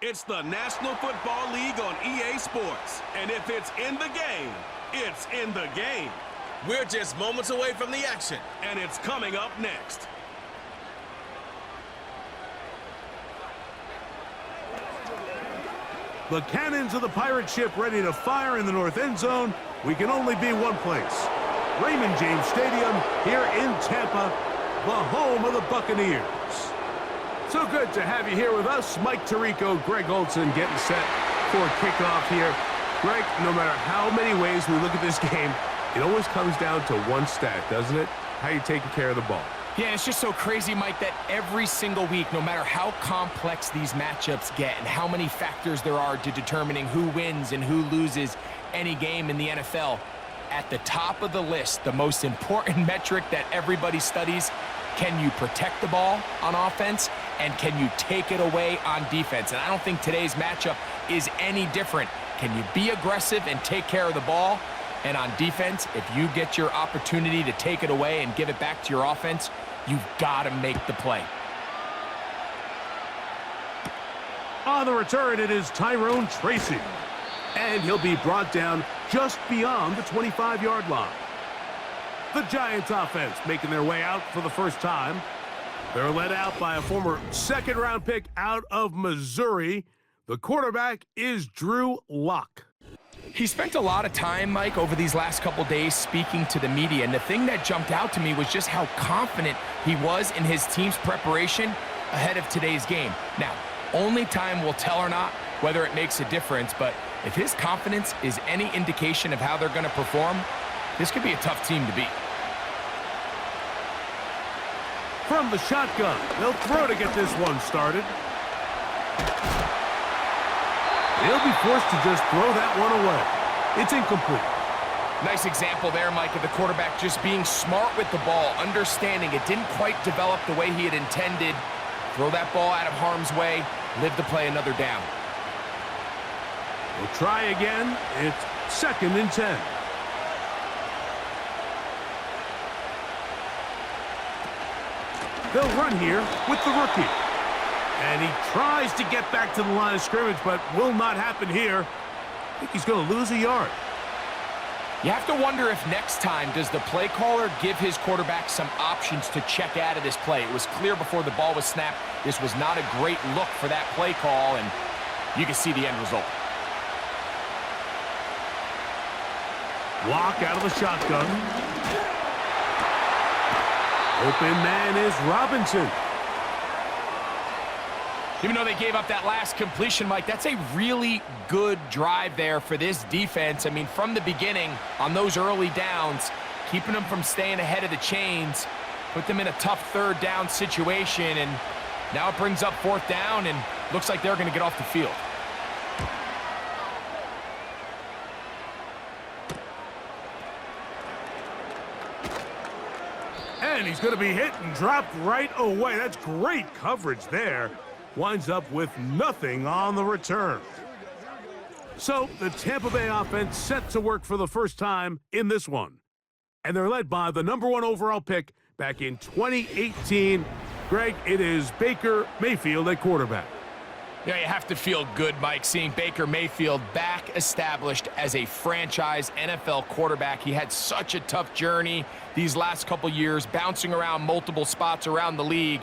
It's the National Football League on EA Sports. And if it's in the game, it's in the game. We're just moments away from the action. And it's coming up next. The cannons of the pirate ship ready to fire in the north end zone. We can only be one place. Raymond James Stadium here in Tampa, the home of the Buccaneers. So good to have you here with us. Mike Tirico, Greg Olson getting set for kickoff here. Greg, no matter how many ways we look at this game, it always comes down to one stat, doesn't it? How you taking care of the ball. Yeah, it's just so crazy, Mike, that every single week, no matter how complex these matchups get and how many factors there are to determining who wins and who loses any game in the NFL, at the top of the list, the most important metric that everybody studies, can you protect the ball on offense and can you take it away on defense? And I don't think today's matchup is any different. Can you be aggressive and take care of the ball? And on defense, if you get your opportunity to take it away and give it back to your offense, you've got to make the play. On the return, it is Tyrone Tracy. And he'll be brought down just beyond the 25-yard line. The Giants offense making their way out for the first time. They're led out by a former second-round pick out of Missouri. The quarterback is Drew Lock. He spent a lot of time, Mike, over these last couple days speaking to the media, and the thing that jumped out to me was just how confident he was in his team's preparation ahead of today's game. Now, only time will tell or not whether it makes a difference, but if his confidence is any indication of how they're going to perform, this could be a tough team to beat. From the shotgun, they'll throw to get this one started. They'll be forced to just throw that one away. It's incomplete. Nice example there, Mike, of the quarterback just being smart with the ball, understanding it didn't quite develop the way he had intended. Throw that ball out of harm's way, live to play another down. We'll try again. It's 2nd and 10. They'll run here with the rookie. And he tries to get back to the line of scrimmage, but will not happen here. I think he's going to lose a yard. You have to wonder if next time does the play caller give his quarterback some options to check out of this play. It was clear before the ball was snapped this was not a great look for that play call, and you can see the end result. Lock out of the shotgun. Open man is Robinson. Even though they gave up that last completion, Mike, that's a really good drive there for this defense. I mean, from the beginning, on those early downs, keeping them from staying ahead of the chains, put them in a tough 3rd down situation, and now it brings up 4th down, and looks like they're going to get off the field. And he's going to be hit and dropped right away. That's great coverage there. Winds up with nothing on the return. So the Tampa Bay offense set to work for the first time in this one. And they're led by the #1 overall pick back in 2018. Greg, it is Baker Mayfield at quarterback. Yeah, you have to feel good, Mike, seeing Baker Mayfield back established as a franchise NFL quarterback. He had such a tough journey these last couple years, bouncing around multiple spots around the league.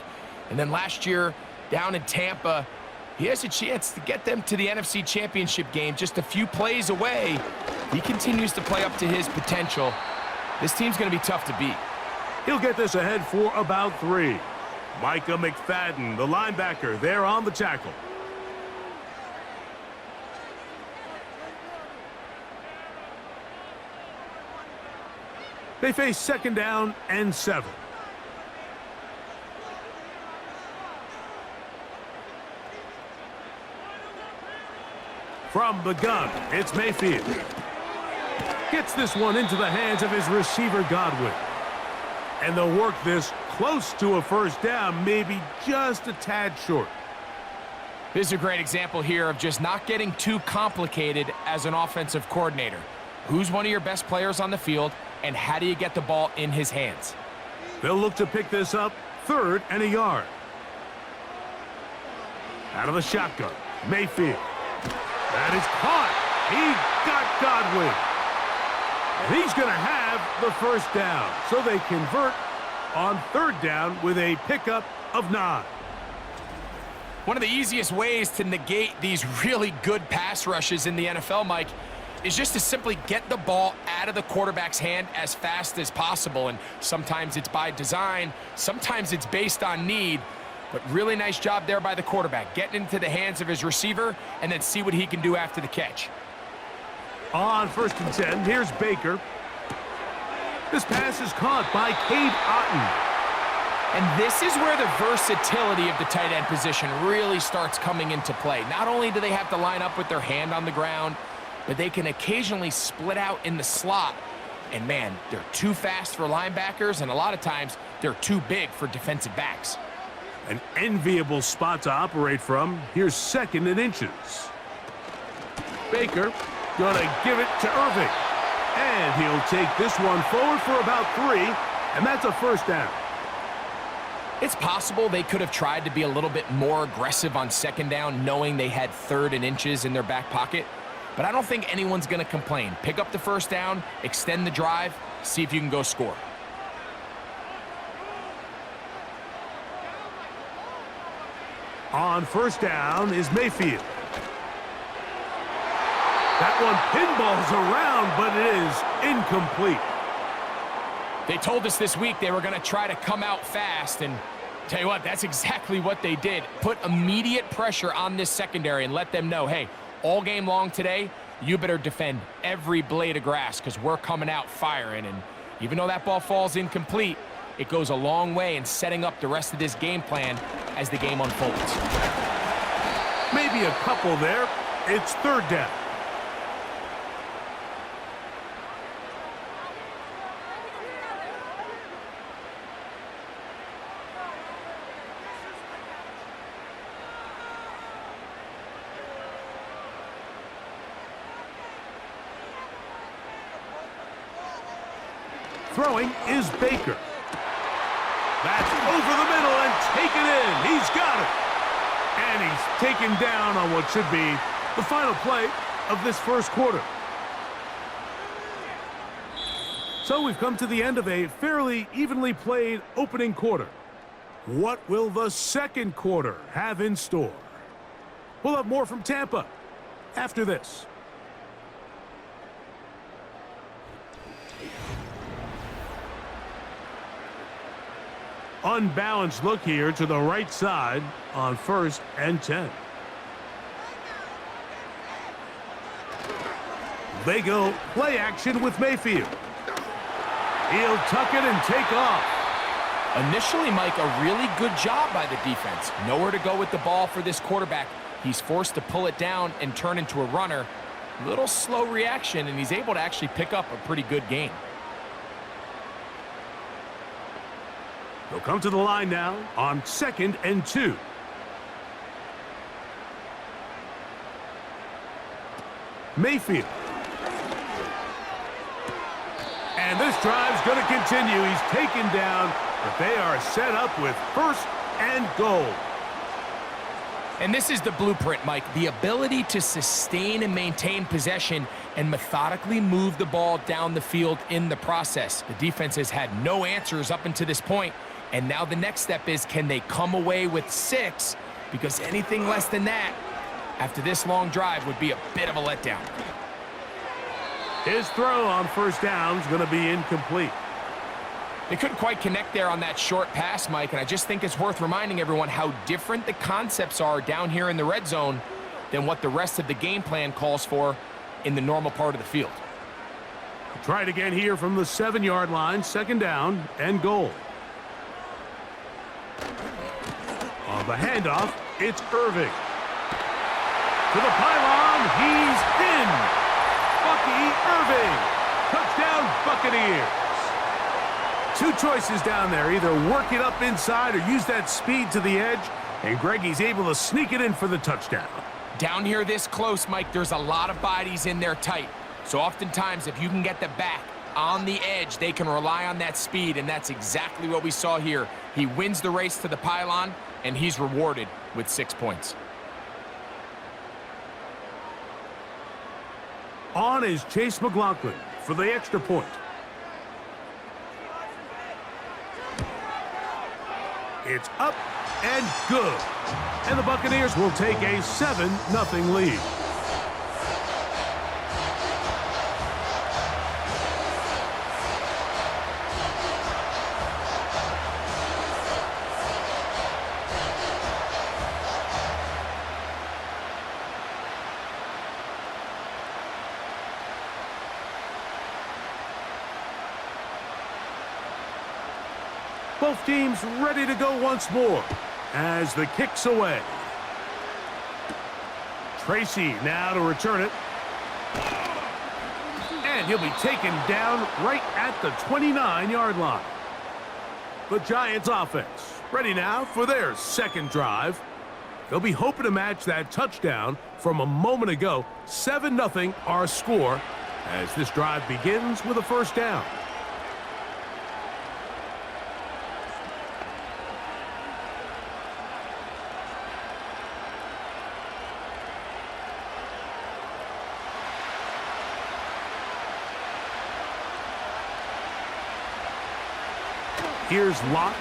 And then last year, down in Tampa, he has a chance to get them to the NFC Championship game just a few plays away. He continues to play up to his potential. This team's going to be tough to beat. He'll get this ahead for about 3. Micah McFadden, the linebacker, there on the tackle. They face 2nd down and 7. From the gun, it's Mayfield. Gets this one into the hands of his receiver, Godwin. And they'll work this close to a 1st down, maybe just a tad short. This is a great example here of just not getting too complicated as an offensive coordinator. Who's one of your best players on the field, and how do you get the ball in his hands? They'll look to pick this up 3rd and a yard. Out of the shotgun. Mayfield. That is caught. He got Godwin. And he's going to have the first down. So they convert on third down with a pickup of 9. One of the easiest ways to negate these really good pass rushes in the NFL, Mike, is just to simply get the ball out of the quarterback's hand as fast as possible. And sometimes it's by design, sometimes it's based on need. But really nice job there by the quarterback, getting into the hands of his receiver and then see what he can do after the catch. On 1st and 10, here's Baker. This pass is caught by Cade Otton. And this is where the versatility of the tight end position really starts coming into play. Not only do they have to line up with their hand on the ground, but they can occasionally split out in the slot. And man, they're too fast for linebackers, and a lot of times they're too big for defensive backs. An enviable spot to operate from. Here's 2nd and inches. Baker gonna give it to Irving. And he'll take this one forward for about 3, and that's a first down. It's possible they could have tried to be a little bit more aggressive on 2nd down, knowing they had 3rd and inches in their back pocket. But I don't think anyone's going to complain. Pick up the first down, extend the drive, see if you can go score. On 1st down is Mayfield. That one pinballs around, but it is incomplete. They told us this week they were going to try to come out fast, and tell you what, that's exactly what they did. Put immediate pressure on this secondary and let them know, hey, all game long today, you better defend every blade of grass because we're coming out firing. And even though that ball falls incomplete, it goes a long way in setting up the rest of this game plan as the game unfolds. Maybe a couple there. It's 3rd down. Throwing is Baker. That's over the middle and taken in. He's got it. And he's taken down on what should be the final play of this first quarter. So we've come to the end of a fairly evenly played opening quarter. What will the second quarter have in store? We'll have more from Tampa after this. Unbalanced look here to the right side on 1st and 10. They go play action with Mayfield. He'll tuck it and take off. Initially, Mike, a really good job by the defense. Nowhere to go with the ball for this quarterback. He's forced to pull it down and turn into a runner. Little slow reaction, and he's able to actually pick up a pretty good game. They'll come to the line now on 2nd and 2. Mayfield. And this drive's going to continue. He's taken down, but they are set up with 1st and goal. And this is the blueprint, Mike. The ability to sustain and maintain possession and methodically move the ball down the field in the process. The defense has had no answers up until this point. And now the next step is, can they come away with 6? Because anything less than that, after this long drive, would be a bit of a letdown. His throw on 1st down is going to be incomplete. They couldn't quite connect there on that short pass, Mike, and I just think it's worth reminding everyone how different the concepts are down here in the red zone than what the rest of the game plan calls for in the normal part of the field. Try it again here from the 7-yard line, 2nd down and goal. On the handoff, it's Irving. To the pylon, he's in. Bucky Irving. Touchdown, Buccaneers. 2 choices down there. Either work it up inside or use that speed to the edge. And Greggy's able to sneak it in for the touchdown. Down here this close, Mike, there's a lot of bodies in there tight. So oftentimes, if you can get the back on the edge, they can rely on that speed, and that's exactly what we saw here. He wins the race to the pylon, and he's rewarded with 6 points. On is Chase McLaughlin for the extra point. It's up and good. And the Buccaneers will take a 7-0 lead. Both teams ready to go once more as the kick's away. Tracy now to return it. And he'll be taken down right at the 29-yard line. The Giants offense ready now for their second drive. They'll be hoping to match that touchdown from a moment ago. 7-0 our score as this drive begins with a first down. Here's Locke.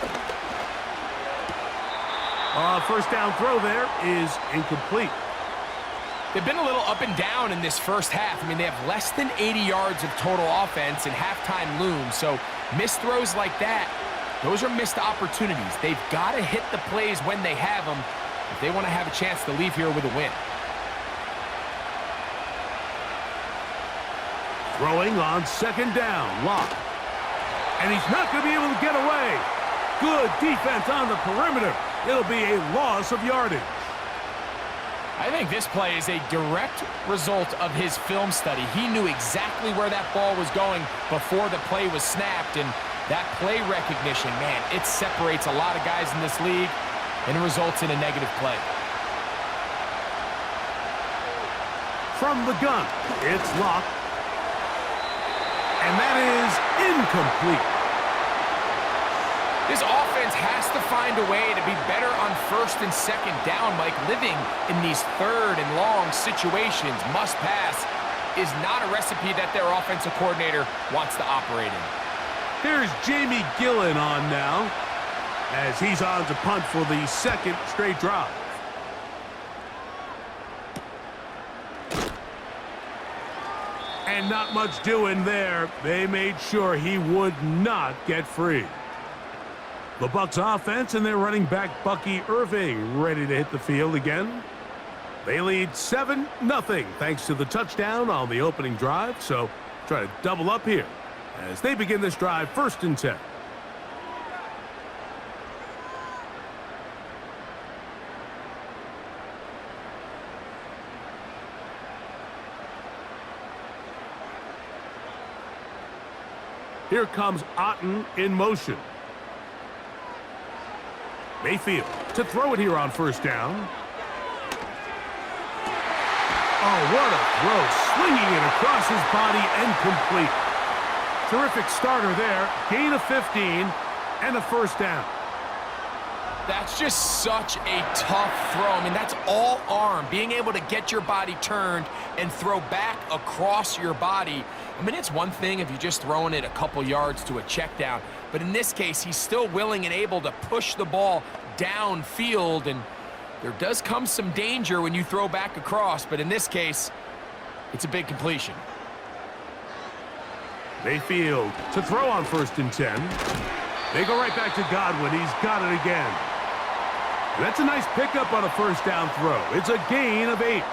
First down throw there is incomplete. They've been a little up and down in this first half. I mean, they have less than 80 yards of total offense and halftime looms. So missed throws like that, those are missed opportunities. They've got to hit the plays when they have them if they want to have a chance to leave here with a win. Throwing on second down, Locke. And he's not going to be able to get away. Good defense on the perimeter. It'll be a loss of yardage. I think this play is a direct result of his film study. He knew exactly where that ball was going before the play was snapped, and that play recognition, man, it separates a lot of guys in this league, and it results in a negative play. From the gun, it's Locke. And that is incomplete. This offense has to find a way to be better on first and second down, Mike. Living in these third and long situations, must pass, is not a recipe that their offensive coordinator wants to operate in. Here's Jamie Gillen on now as he's on to punt for the second straight drive. And not much doing there. They made sure he would not get free. The Bucs offense and their running back Bucky Irving ready to hit the field again. They lead 7-0 thanks to the touchdown on the opening drive. So try to double up here as they begin this drive 1st and 10. Here comes Otten in motion. Mayfield to throw it here on first down. Oh, what a throw. Swinging it across his body and complete. Terrific starter there. Gain of 15 and a first down. That's just such a tough throw. I mean, that's all arm. Being able to get your body turned and throw back across your body. I mean, it's one thing if you're just throwing it a couple yards to a check down, but in this case, he's still willing and able to push the ball downfield, and there does come some danger when you throw back across, but in this case, it's a big completion. Mayfield to throw on 1st and 10. They go right back to Godwin. He's got it again. That's a nice pickup on a first down throw. It's a gain of 8.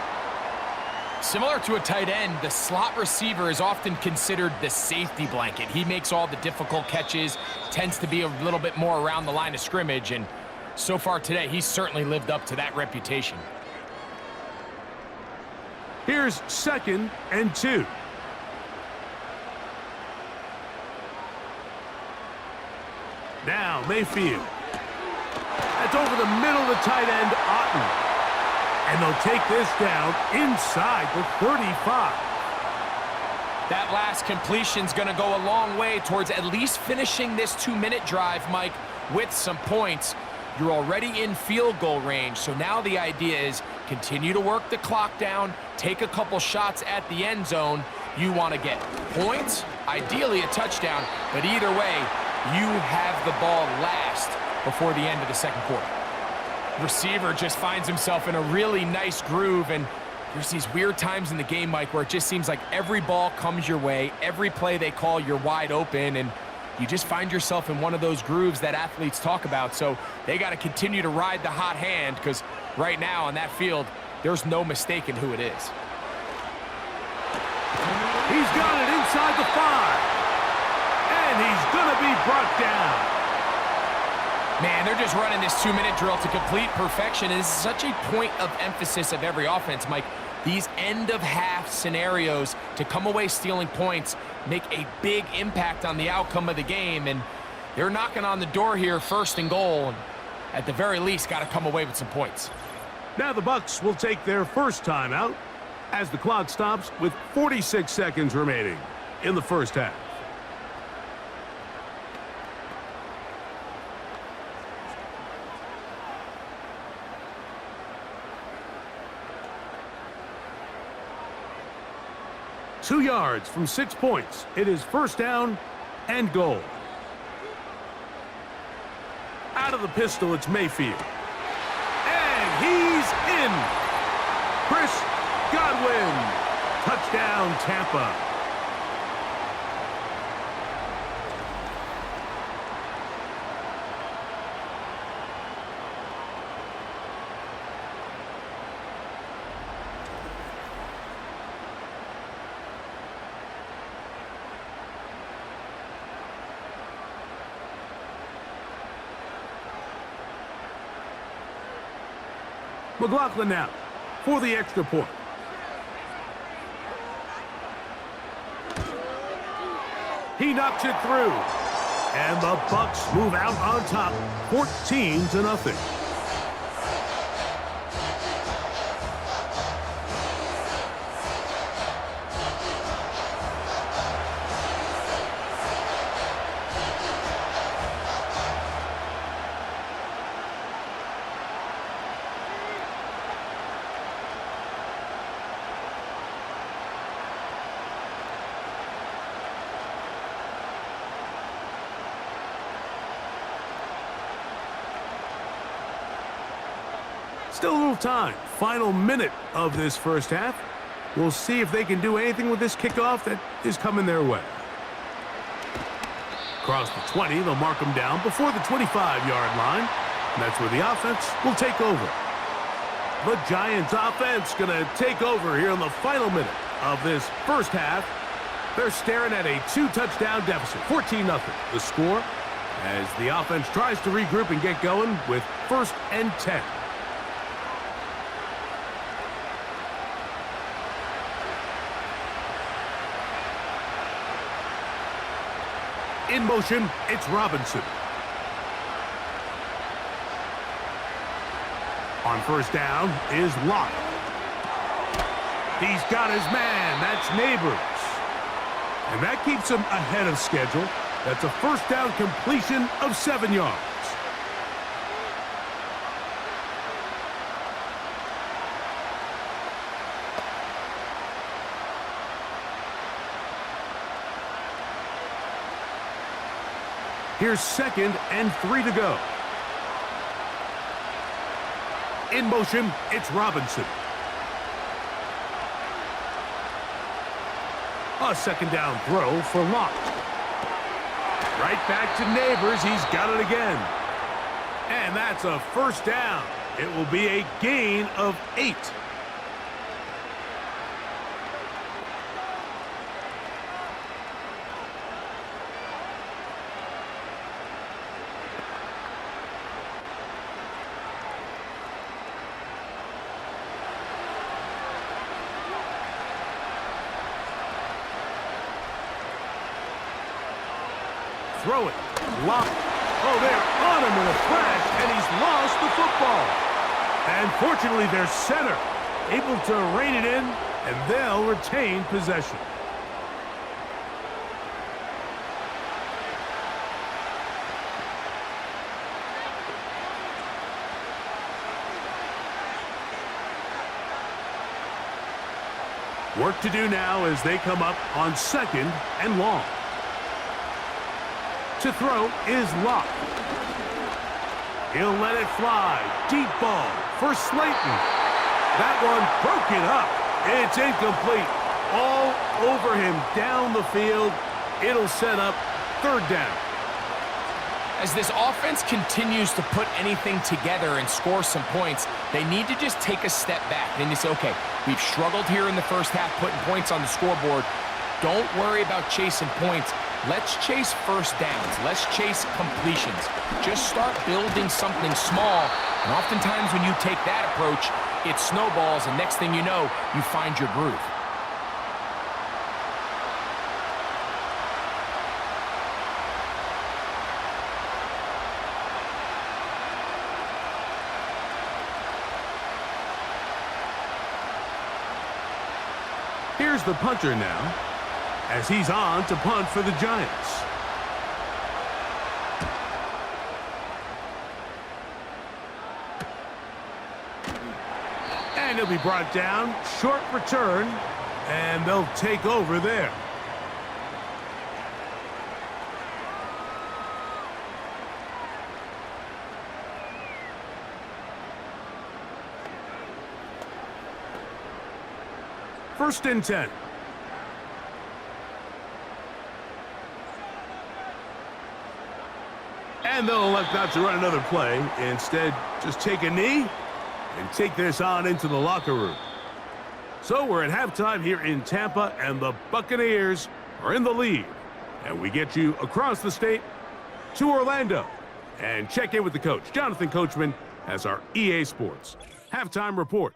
Similar to a tight end, the slot receiver is often considered the safety blanket. He makes all the difficult catches, tends to be a little bit more around the line of scrimmage, and so far today, he's certainly lived up to that reputation. Here's 2nd and 2. Now Mayfield. That's over the middle of the tight end, Otten. And they'll take this down inside the 35. That last completion's going to go a long way towards at least finishing this 2-minute drive, Mike, with some points. You're already in field goal range, so now the idea is, continue to work the clock down, take a couple shots at the end zone. You want to get points, ideally a touchdown, but either way, you have the ball last before the end of the second quarter. Receiver just finds himself in a really nice groove, and there's these weird times in the game, Mike, where it just seems like every ball comes your way, every play they call, you're wide open, and you just find yourself in one of those grooves that athletes talk about. So they got to continue to ride the hot hand, because right now on that field, there's no mistaking who it is. He's got it inside the 5. And he's going to be brought down. Man, they're just running this 2-minute drill to complete perfection. And this is such a point of emphasis of every offense, Mike. These end-of-half scenarios to come away stealing points make a big impact on the outcome of the game. And they're knocking on the door here, 1st and goal. And at the very least, got to come away with some points. Now the Bucs will take their first timeout as the clock stops with 46 seconds remaining in the first half. Two yards from 6 points. It is first down and goal. Out of the pistol, it's Mayfield. And he's in. Chris Godwin. Touchdown, Tampa. McLaughlin now for the extra point. He knocks it through. And the Bucs move out on top, 14-0. Still a little time. Final minute of this first half. We'll see if they can do anything with this kickoff that is coming their way. Across the 20, they'll mark them down before the 25-yard line. And that's where the offense will take over. The Giants offense going to take over here in the final minute of this first half. They're staring at a 2-touchdown deficit, 14-0. The score as the offense tries to regroup and get going with 1st and 10. In motion, it's Robinson. On first down is Locke. He's got his man. That's Neighbors. And that keeps him ahead of schedule. That's a first down completion of 7 yards. Here's 2nd and 3 to go. In motion, it's Robinson. A 2nd down throw for Locke. Right back to Neighbors. He's got it again. And that's a first down. It will be a gain of 8. Throw it. Lock. Oh, they're on him with a flash, and he's lost the football. And fortunately, their center able to rein it in, and they'll retain possession. Work to do now as they come up on 2nd and long. To throw is Locke. He'll let it fly. Deep ball for Slayton. That one broken up. It's incomplete. All over him down the field. It'll set up 3rd down. As this offense continues to put anything together and score some points, they need to just take a step back. Then you say, okay, we've struggled here in the first half putting points on the scoreboard. Don't worry about chasing points. Let's chase first downs. Let's chase completions. Just start building something small. And oftentimes when you take that approach, it snowballs, and next thing you know, you find your groove. Here's the punter now, as he's on to punt for the Giants. And he'll be brought down. Short return, and they'll take over there. First and 10. And they'll elect not to run another play. Instead, just take a knee and take this on into the locker room. So we're at halftime here in Tampa, and the Buccaneers are in the lead. And we get you across the state to Orlando. And check in with the coach. Jonathan Coachman has our EA Sports halftime report.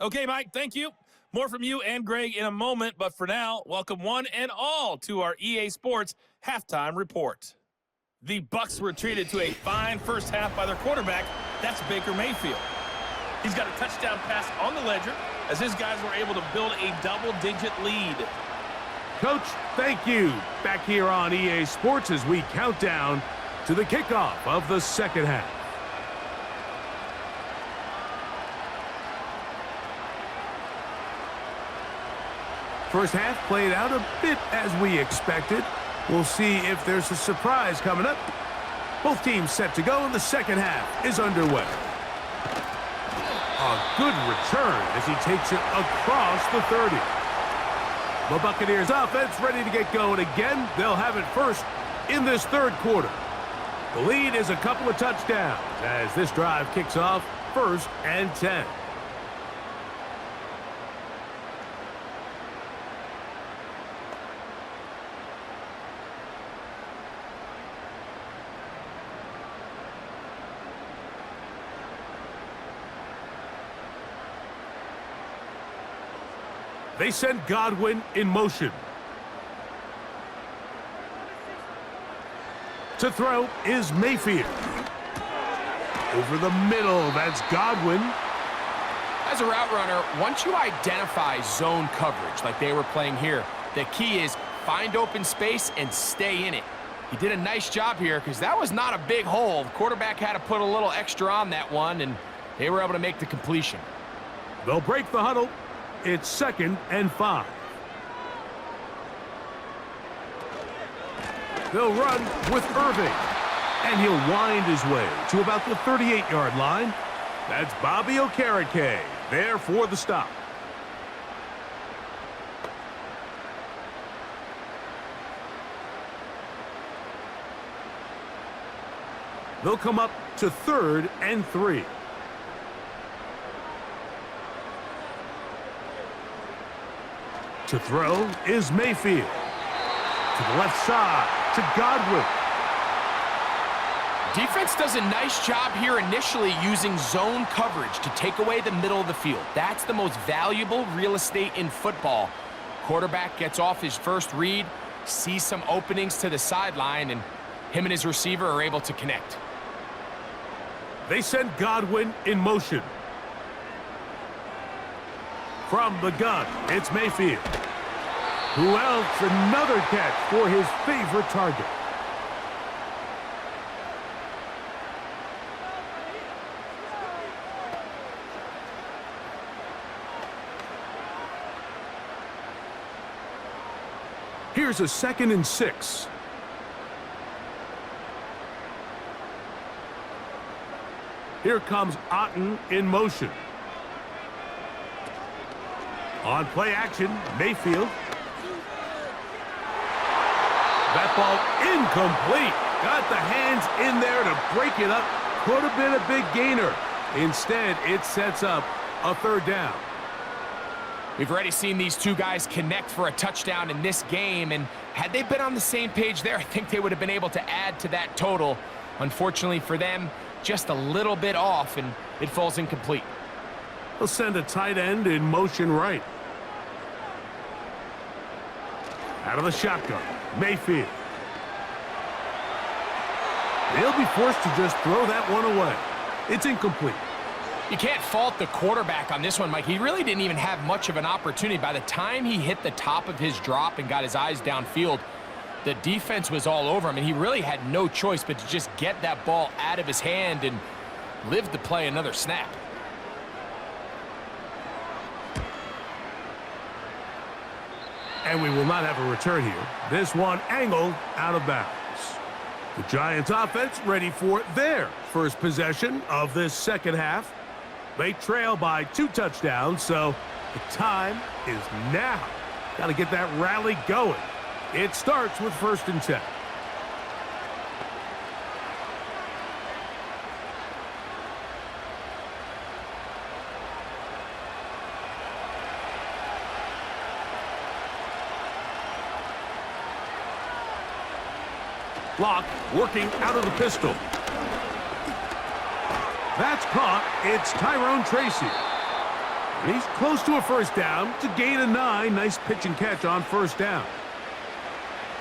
Okay, Mike, thank you. More from you and Greg in a moment, but for now, welcome one and all to our EA Sports halftime report. The Bucs were treated to a fine first half by their quarterback. That's Baker Mayfield. He's got a touchdown pass on the ledger as his guys were able to build a double-digit lead. Coach, thank you. Back here on EA Sports as we count down to the kickoff of the second half. First half played out a bit as we expected. We'll see if there's a surprise coming up. Both teams set to go, and the second half is underway. A good return as he takes it across the 30. The Buccaneers offense ready to get going again. They'll have it first in this third quarter. The lead is a couple of touchdowns as this drive kicks off 1st and 10. They send Godwin in motion. To throw is Mayfield. Over the middle, that's Godwin. As a route runner, once you identify zone coverage like they were playing here, the key is find open space and stay in it. He did a nice job here because that was not a big hole. The quarterback had to put a little extra on that one, and they were able to make the completion. They'll break the huddle. It's 2nd and 5. They'll run with Irving. And he'll wind his way to about the 38-yard line. That's Bobby Okereke there for the stop. They'll come up to 3rd and 3. To throw is Mayfield. To the left side, to Godwin. Defense does a nice job here initially using zone coverage to take away the middle of the field. That's the most valuable real estate in football. Quarterback gets off his first read, sees some openings to the sideline, and him and his receiver are able to connect. They send Godwin in motion. From the gun, it's Mayfield. Who else? Another catch for his favorite target. Here's a 2nd and 6. Here comes Otten in motion. On play action, Mayfield. That ball incomplete. Got the hands in there to break it up. Could have been a big gainer. Instead, it sets up a 3rd down. We've already seen these two guys connect for a touchdown in this game, and had they been on the same page there, I think they would have been able to add to that total. Unfortunately for them, just a little bit off, and it falls incomplete. They'll send a tight end in motion right. Out of the shotgun, Mayfield. They'll be forced to just throw that one away. It's incomplete. You can't fault the quarterback on this one, Mike. He really didn't even have much of an opportunity. By the time he hit the top of his drop and got his eyes downfield, the defense was all over him, and he really had no choice but to just get that ball out of his hand and live to play another snap. And we will not have a return here. This one angled out of bounds. The Giants offense ready for their first possession of this 2nd half. They trail by 2 touchdowns, so the time is now. Got to get that rally going. It starts with 1st and 10. Block working out of the pistol. That's caught. It's Tyrone Tracy. And he's close to a 1st down to gain a 9. Nice pitch and catch on 1st down.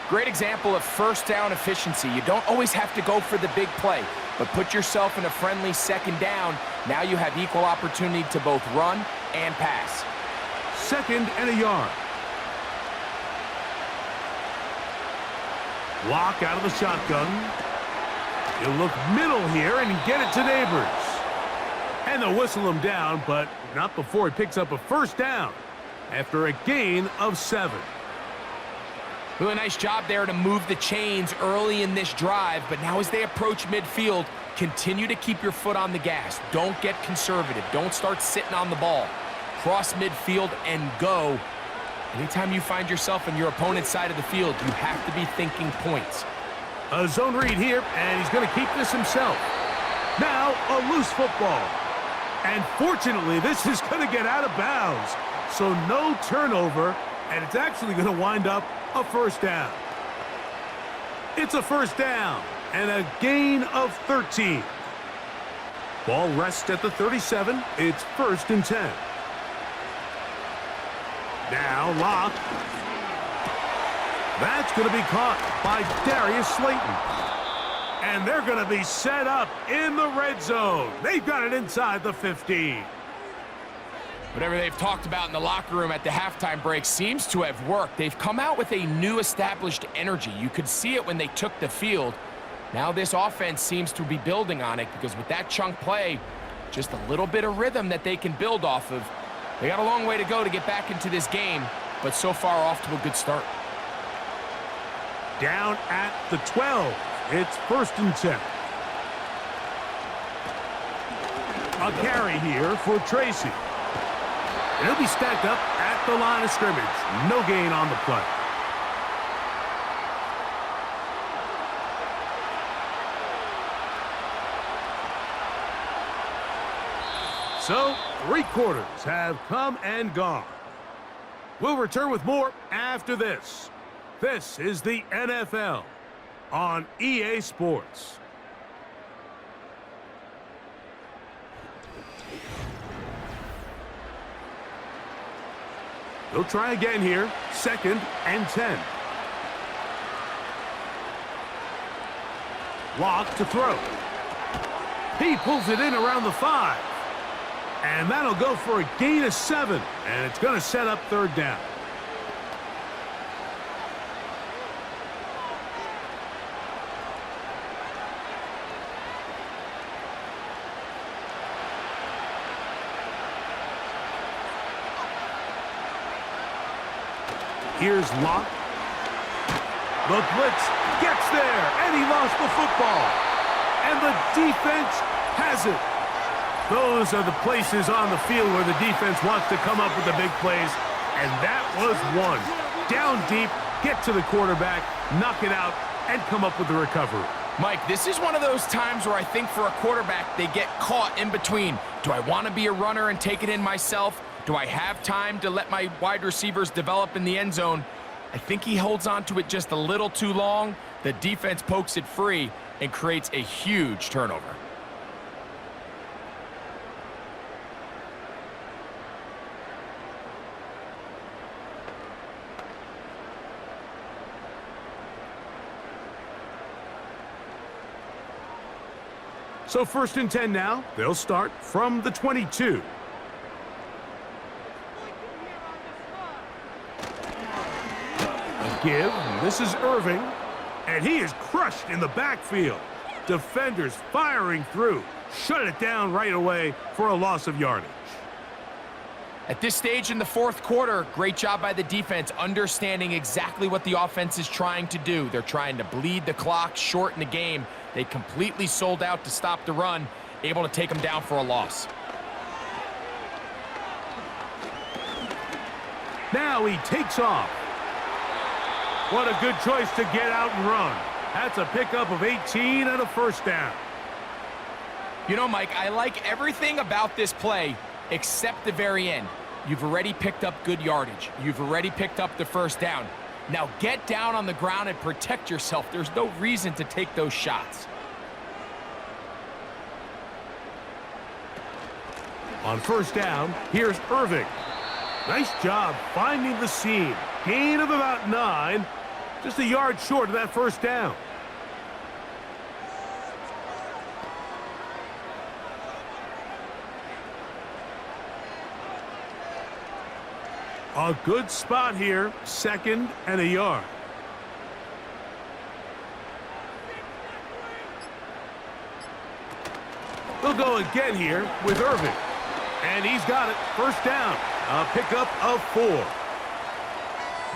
Great example of 1st down efficiency. You don't always have to go for the big play, but put yourself in a friendly 2nd down. Now you have equal opportunity to both run and pass. 2nd and a yard. Block out of the shotgun. He'll look middle here and get it to Neighbors. And they'll whistle him down, but not before he picks up a 1st down after a gain of 7. Really nice job there to move the chains early in this drive, but now as they approach midfield, continue to keep your foot on the gas. Don't get conservative. Don't start sitting on the ball. Cross midfield and go. Anytime you find yourself on your opponent's side of the field, you have to be thinking points. A zone read here, and he's going to keep this himself. Now, a loose football. And fortunately, this is going to get out of bounds. So no turnover, and it's actually going to wind up a 1st down. It's a 1st down, and a gain of 13. Ball rests at the 37. It's 1st and 10. Now Locke. That's going to be caught by Darius Slayton. And they're going to be set up in the red zone. They've got it inside the 15. Whatever they've talked about in the locker room at the halftime break seems to have worked. They've come out with a new established energy. You could see it when they took the field. Now this offense seems to be building on it because with that chunk play, just a little bit of rhythm that they can build off of. They got a long way to go to get back into this game, but so far off to a good start. Down at the 12. It's 1st and 10. A carry here for Tracy. And he'll be stacked up at the line of scrimmage. No gain on the play. So, 3 quarters have come and gone. We'll return with more after this. This is the NFL on EA Sports. They'll try again here. 2nd and 10. Locke to throw. He pulls it in around the 5. And that'll go for a gain of 7. And it's going to set up 3rd down. Here's Locke. The blitz gets there, and he lost the football. And the defense has it. Those are the places on the field where the defense wants to come up with the big plays, and that was one. Down deep, get to the quarterback, knock it out, and come up with the recovery. Mike, this is one of those times where I think for a quarterback, they get caught in between. Do I want to be a runner and take it in myself? Do I have time to let my wide receivers develop in the end zone? I think he holds on to it just a little too long. The defense pokes it free and creates a huge turnover. So 1st and 10 now. They'll start from the 22. A give. This is Irving. And he is crushed in the backfield. Defenders firing through. Shut it down right away for a loss of yardage. At this stage in the 4th quarter, great job by the defense understanding exactly what the offense is trying to do. They're trying to bleed the clock, shorten the game. They completely sold out to stop the run, able to take them down for a loss. Now he takes off. What a good choice to get out and run. That's a pickup of 18 and a 1st down. You know, Mike, I like everything about this play except the very end. You've already picked up good yardage. You've already picked up the 1st down. Now get down on the ground and protect yourself. There's no reason to take those shots. On 1st down, here's Irving. Nice job finding the seam. Gain of about 9. Just a yard short of that 1st down. A good spot here, 2nd and a yard. They'll go again here with Irving. And he's got it, 1st down. A pickup of 4.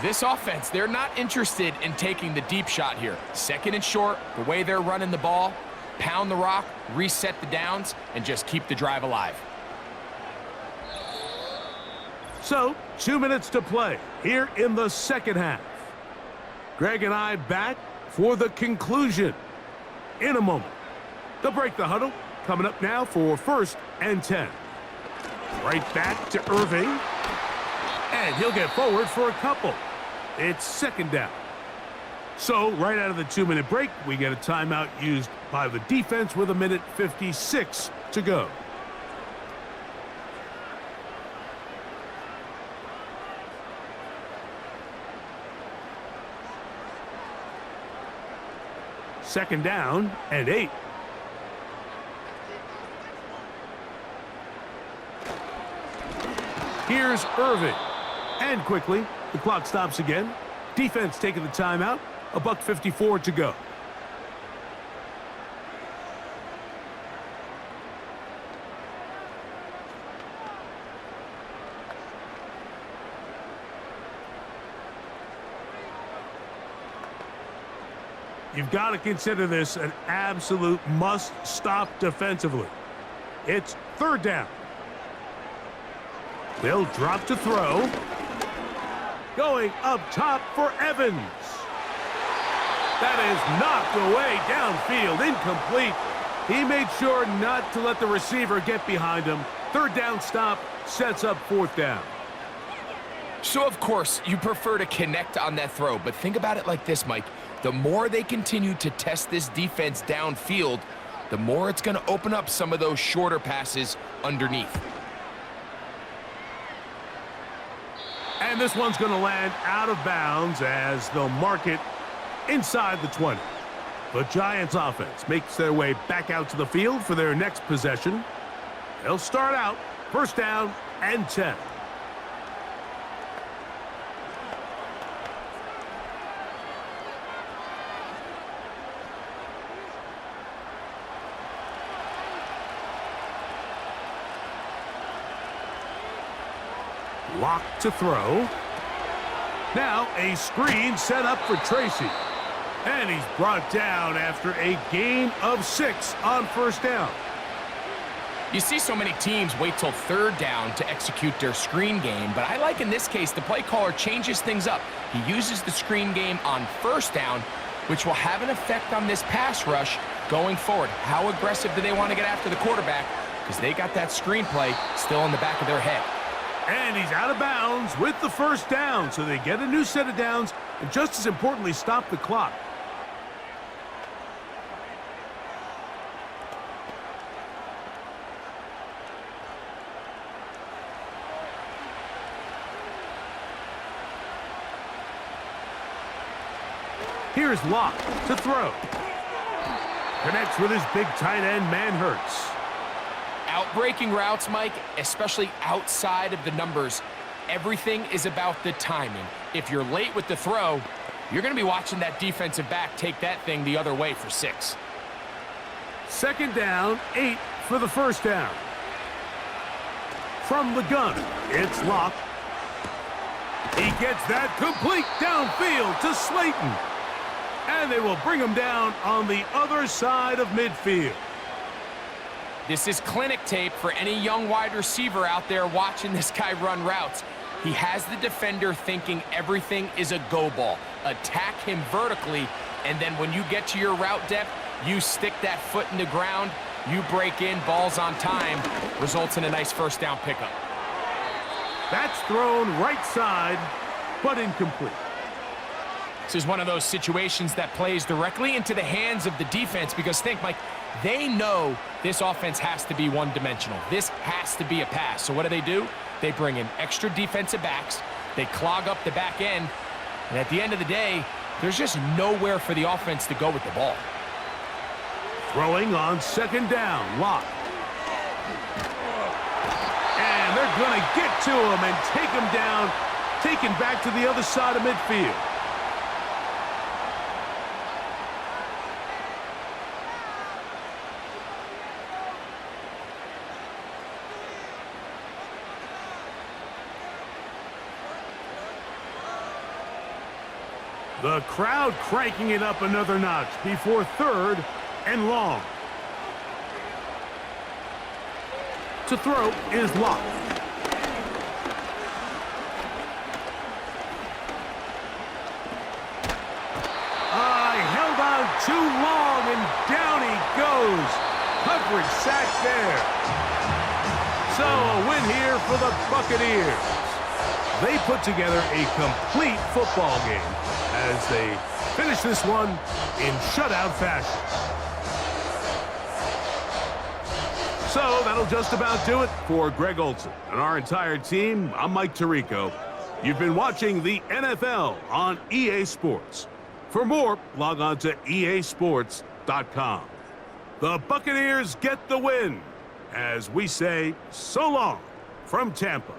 This offense, they're not interested in taking the deep shot here. 2nd and short, the way they're running the ball, pound the rock, reset the downs, and just keep the drive alive. So, 2 minutes to play here in the 2nd half. Greg and I back for the conclusion in a moment. They'll break the huddle. Coming up now for 1st and 10. Right back to Irving. And he'll get forward for a couple. It's 2nd down. So, right out of the 2-minute break, we get a timeout used by the defense with 1:56 to go. Second down and 8. Here's Irving. And quickly, the clock stops again. Defense taking the timeout. 1:54 to go. You've got to consider this an absolute must-stop defensively. It's 3rd down. They'll drop to throw. Going up top for Evans. That is knocked away downfield, incomplete. He made sure not to let the receiver get behind him. 3rd down stop sets up 4th down. So, of course, you prefer to connect on that throw, but think about it like this, Mike. The more they continue to test this defense downfield, the more it's going to open up some of those shorter passes underneath. And this one's going to land out of bounds as they'll mark it inside the 20. The Giants offense makes their way back out to the field for their next possession. They'll start out 1st down and 10. Locked to throw. Now a screen set up for Tracy. And he's brought down after a gain of 6 on first down. You see so many teams wait till third down to execute their screen game, but I like in this case the play caller changes things up. He uses the screen game on first down, which will have an effect on this pass rush going forward. How aggressive do they want to get after the quarterback? Because they got that screen play still in the back of their head. And he's out of bounds with the first down, so they get a new set of downs and just as importantly stop the clock. Here's Locke to throw. Connects with his big tight end, Hurts. Outbreaking routes, Mike, especially outside of the numbers, everything is about the timing. If you're late with the throw, you're going to be watching that defensive back take that thing the other way for 6. Second down, 8 for the first down. From the gun, it's Locke. He gets that complete downfield to Slayton. And they will bring him down on the other side of midfield. This is clinic tape for any young wide receiver out there watching this guy run routes. He has the defender thinking everything is a go ball. Attack him vertically, and then when you get to your route depth, you stick that foot in the ground, you break in, balls on time, results in a nice first down pickup. That's thrown right side, but incomplete. This is one of those situations that plays directly into the hands of the defense because think, Mike, they know this offense has to be one-dimensional. This has to be a pass. So what do? They bring in extra defensive backs. They clog up the back end. And at the end of the day, there's just nowhere for the offense to go with the ball. Throwing on second down, Locke. And they're going to get to him and take him down, taken back to the other side of midfield. The crowd cranking it up another notch before third and long. To throw is Locke. Held on too long, and down he goes. Coverage sack there. So a win here for the Buccaneers. They put together a complete football game as they finish this one in shutout fashion. So that'll just about do it for Greg Olson and our entire team. I'm Mike Tirico. You've been watching the NFL on EA Sports. For more, log on to easports.com. The Buccaneers get the win as we say so long from Tampa.